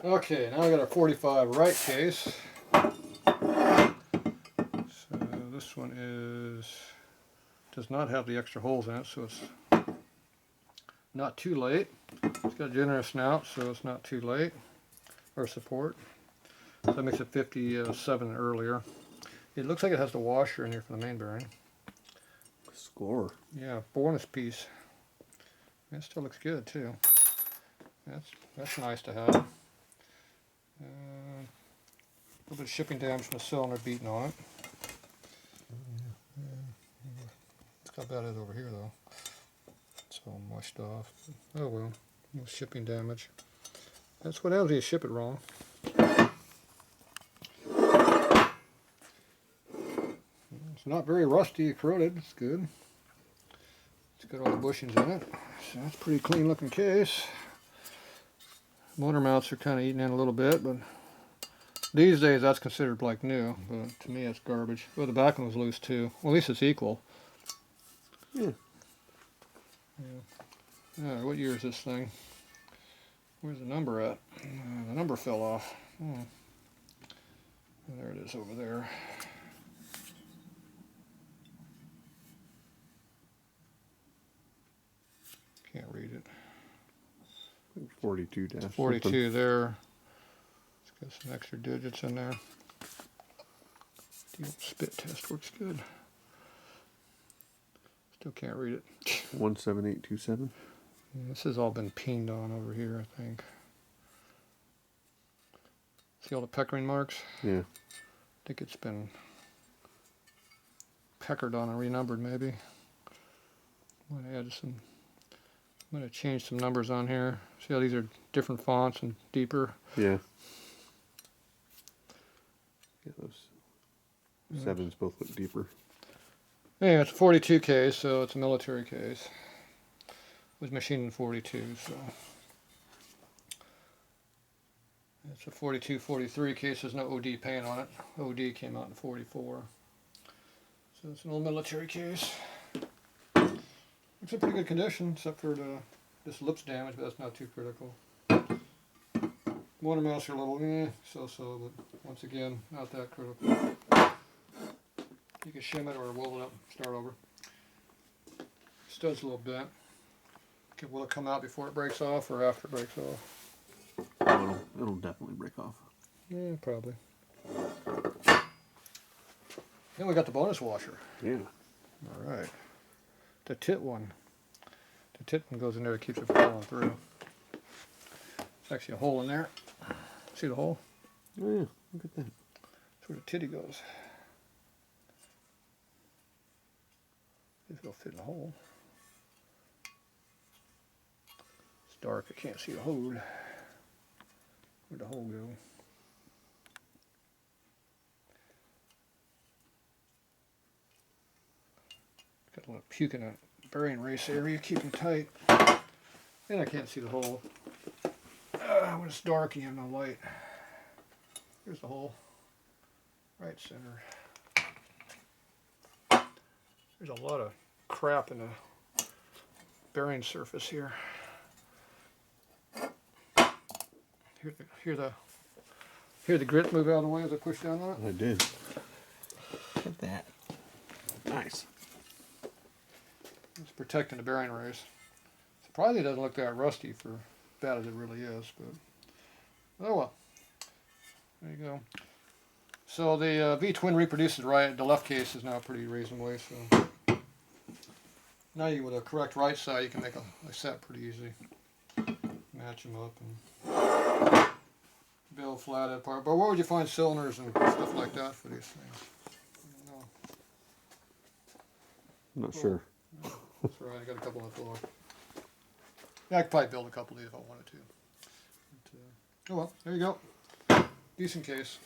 Okay, now I got our 45 right case. So this one does not have the extra holes in it, so it's not too late. It's got a generous snout, so it's not too late, or support. So that makes it 57 earlier. It looks like it has the washer in here for the main bearing. Score. Yeah, bonus piece. It still looks good too. That's nice to have. A little bit of shipping damage from the cylinder beating on it. It's got about it over here though. It's all mushed off. Oh well, no shipping damage. That's what happens when you ship it wrong. It's not very rusty, corroded. It's good. It's got all the bushings in it. So that's a pretty clean looking case. Motor mounts are kind of eating in a little bit, but these days that's considered like new, but to me it's garbage. Well, the back one was loose too. Well, at least it's equal. Yeah. Alright, what year is this thing? Where's the number at? The number fell off. Oh. There it is over there. Can't read it. 42 dash. 42 something. there. It's got some extra digits in there. The old spit test works good. Still can't read it. 17827. Yeah, this has all been peened on over here, I think. See all the peckering marks? Yeah. I think it's been peckered on and renumbered maybe. Might have added some. Might have changed some numbers on here. See how these are different fonts and deeper? Yeah. Yeah, those sevens both look deeper. Yeah, it's a 42 case, so it's a military case. It was machined in 42, so. It's a 42-43 case. There's no OD paint on it. OD came out in 44. So it's an old military case. It's in pretty good condition, except for this lips damage, but that's not too critical. Motor mounts are a little so-so, but once again, not that critical. You can shim it or weld it up, start over. Stud's a little bent. Will it come out before it breaks off or after it breaks off? It'll definitely break off. Yeah, probably. Then we got the bonus washer. Yeah. All right. The tit one. The tit one goes in there, it keeps it from falling through. There's actually a hole in there. See the hole? Oh yeah, look at that. That's where the titty goes. See if it'll fit in the hole. It's dark, I can't see the hole. Where'd the hole go? Got a little puke in that bearing race area, keep them tight. And I can't see the hole. When it's dark, you have no light. Here's the hole. Right center. There's a lot of crap in the bearing surface here. Hear the grit move out of the way as I push down on it? I did. Look at that. Nice. It's protecting the bearing race. Surprisingly, it doesn't look that rusty for bad as it really is, but oh well. There you go. So the V-twin reproduces right. The left case is now pretty reasonably. So now you, with a correct right side, you can make a set pretty easy. Match them up and build flathead apart. But where would you find cylinders and stuff like that for these things? I don't know. I'm not sure. That's right, I got a couple on the floor. Yeah, I could probably build a couple of these if I wanted to. But, oh well, there you go. Decent case.